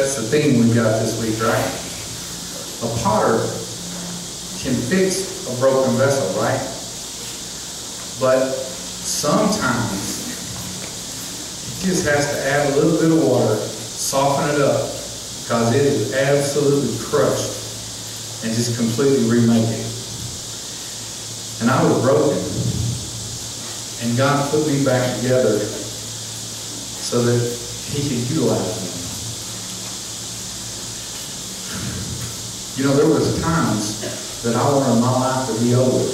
That's the theme we've got this week, right? A potter can fix a broken vessel, right? But sometimes he just has to add a little bit of water, soften it up, because it is absolutely crushed, and just completely remake it. And I was broken, and God put me back together so that He could utilize me. You know, there was times that I wanted my life to be over.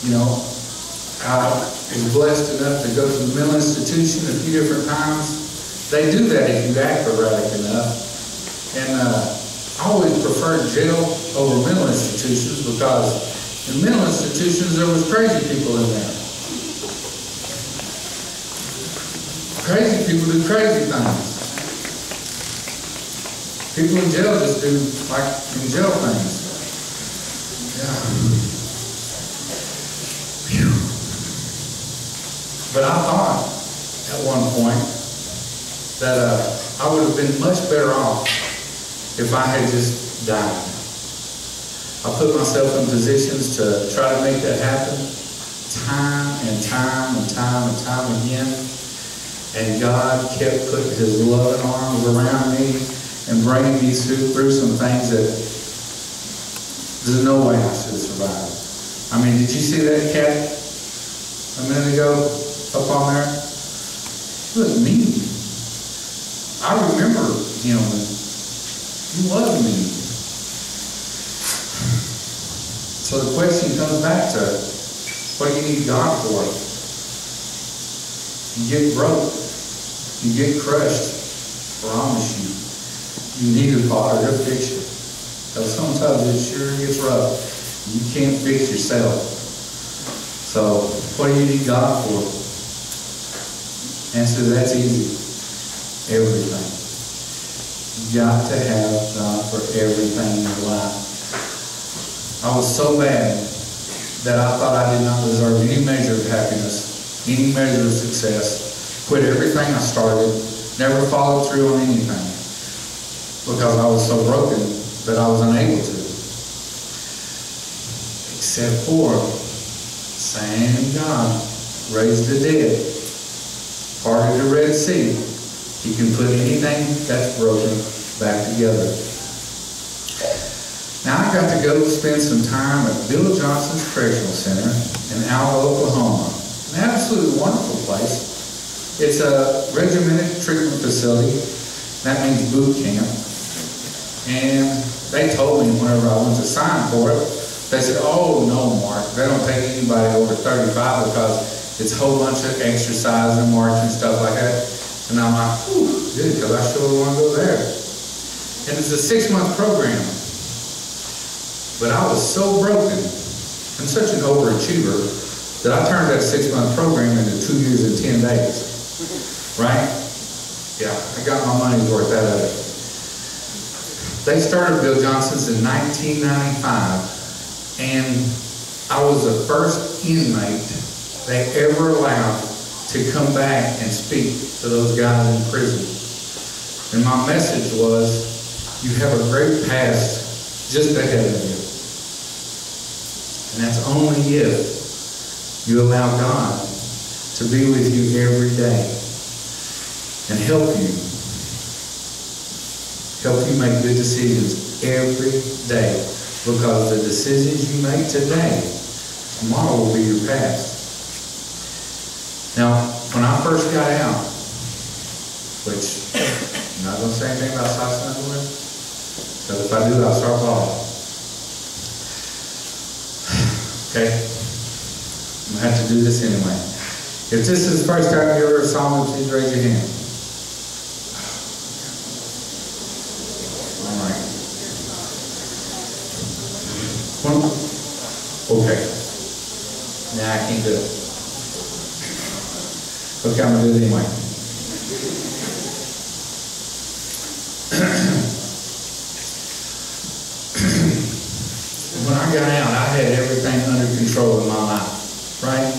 You know, I was blessed enough to go to the mental institution a few different times. They do that if you act erratic enough. And I always preferred jail over mental institutions because in mental institutions there was crazy people in there. Crazy people do crazy things. People in jail just do like in jail things. Yeah. Whew. But I thought at one point that I would have been much better off if I had just died. I put myself in positions to try to make that happen time and time and time and time again. And God kept putting His loving arms around me and bringing me through some things that there's no way I should have survived. I mean, did you see that cat a minute ago up on there? He was mean. I remember him. He was mean. So the question comes back to, what do you need God for? You get broke. You get crushed. I promise you. You need a potter to fix you. Because sometimes it sure gets rough. You can't fix yourself. So, what do you need God for? Answer, that's easy. Everything. You got to have God for everything in your life. I was so bad that I thought I did not deserve any measure of happiness, any measure of success. Quit everything I started, never followed through on anything. Because I was so broken that I was unable to. Except for same God raised the dead, parted the Red Sea. He can put anything that's broken back together. Now I got to go spend some time at Bill Johnson's Correctional Center in Alva, Oklahoma. An absolutely wonderful place. It's a regimented treatment facility. That means boot camp. And they told me whenever I went to sign for it, they said, oh, no, Mark, they don't take anybody over 35 because it's a whole bunch of exercise and march and stuff like that. And I'm like, ooh, good, because I sure want to go there. And it's a 6-month program. But I was so broken and such an overachiever that I turned that 6-month program into 2 years and 10 days. Right? Yeah, I got my money's worth out of it. They started Bill Johnson's in 1995, and I was the first inmate they ever allowed to come back and speak to those guys in prison. And my message was, you have a great past just ahead of you. And that's only if you allow God to be with you every day and help you make good decisions every day, because the decisions you make today, tomorrow will be your past. Now, when I first got out, which I'm not going to say anything about Sasha anymore, because if I do, I'll start falling. Okay? I'm going to have to do this anyway. If this is the first time you ever saw me, please raise your hand. Okay. Nah, I can't do it. Okay, I'm going to do it anyway. When I got out, I had everything under control in my life, right?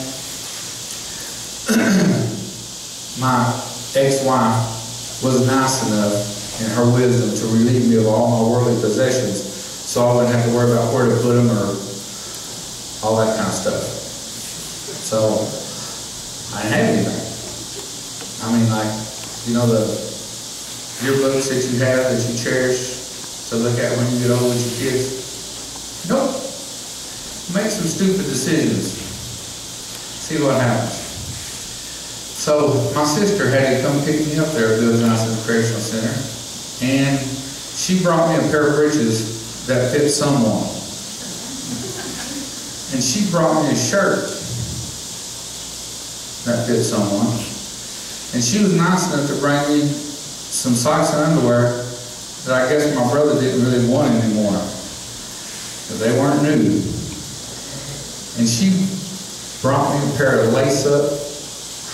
My ex-wife was nice enough in her wisdom to relieve me of all my worldly possessions, so I wouldn't have to worry about where to put them or all that kind of stuff. So I didn't have anything. I mean, like, you know, the yearbooks that you have that you cherish to look at when you get old with your kids? Nope. Make some stupid decisions. See what happens. So my sister had to come pick me up there at Bill Johnson's Correctional Center, and she brought me a pair of breeches that fit someone. And she brought me a shirt that fit someone. And she was nice enough to bring me some socks and underwear that I guess my brother didn't really want anymore, because they weren't new. And she brought me a pair of lace-up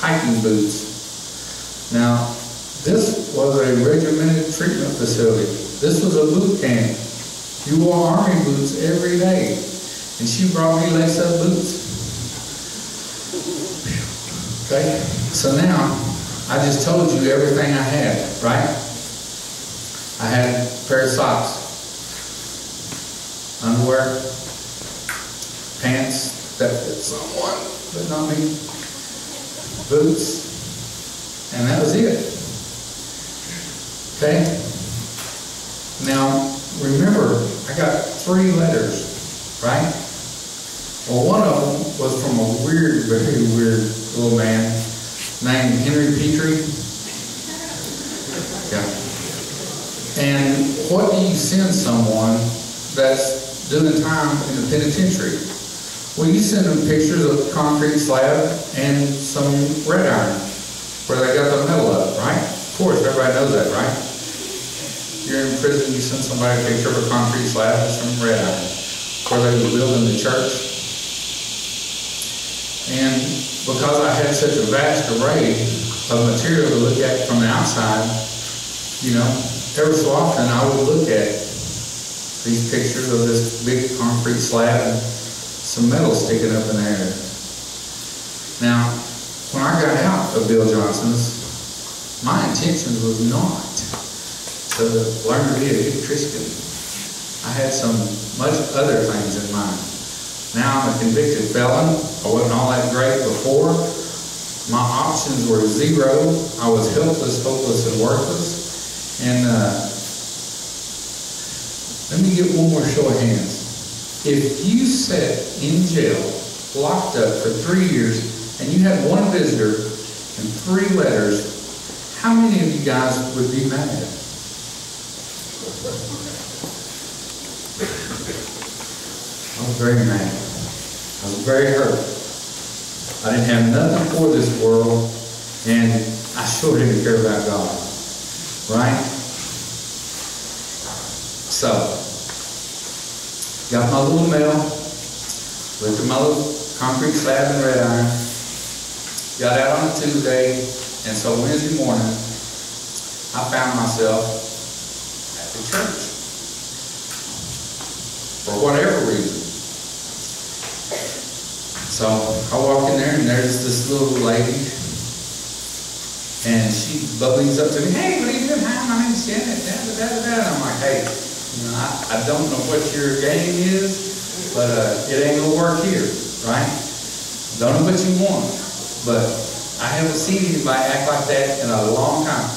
hiking boots. Now, this was a regimented treatment facility. This was a boot camp. You wore army boots every day. And she brought me lace-up boots. Okay? So now, I just told you everything I had, right? I had a pair of socks, underwear, pants that fit someone, but not me, boots, and that was it. Okay? Now, remember, I got 3 letters, right? Well, one of them was from a weird, very weird little man named Henry Petrie. Yeah. And what do you send someone that's doing time in the penitentiary? Well, you send them pictures of the concrete slab and some red iron where they got the metal up, right? Of course, everybody knows that, right? You're in prison, you send somebody a picture of a concrete slab and some red iron where they were building the church. And because I had such a vast array of material to look at from the outside, you know, every so often I would look at these pictures of this big concrete slab and some metal sticking up in there. Now, when I got out of Bill Johnson's, my intention was not to learn to be a good Christian. I had some much other things in mind. Now I'm a convicted felon. I wasn't all that great before. My options were zero. I was helpless, hopeless, and worthless. And let me get one more show of hands. If you sat in jail, locked up for 3 years, and you had one visitor and 3 letters, how many of you guys would be mad? I was very mad. I was very hurt. I didn't have nothing for this world, and I sure didn't care about God. Right? So, got my little mail, lifted my little concrete slab and red iron, got out on a Tuesday, and so Wednesday morning, I found myself at the church. For whatever reason. So I walk in there, and there's this little lady, and she bubbles up to me. Hey, what are you doing? Hi, my name's Janet. And I'm like, hey, you know, I don't know what your game is, but it ain't gonna work here, right? Don't know what you want, but I haven't seen anybody act like that in a long time.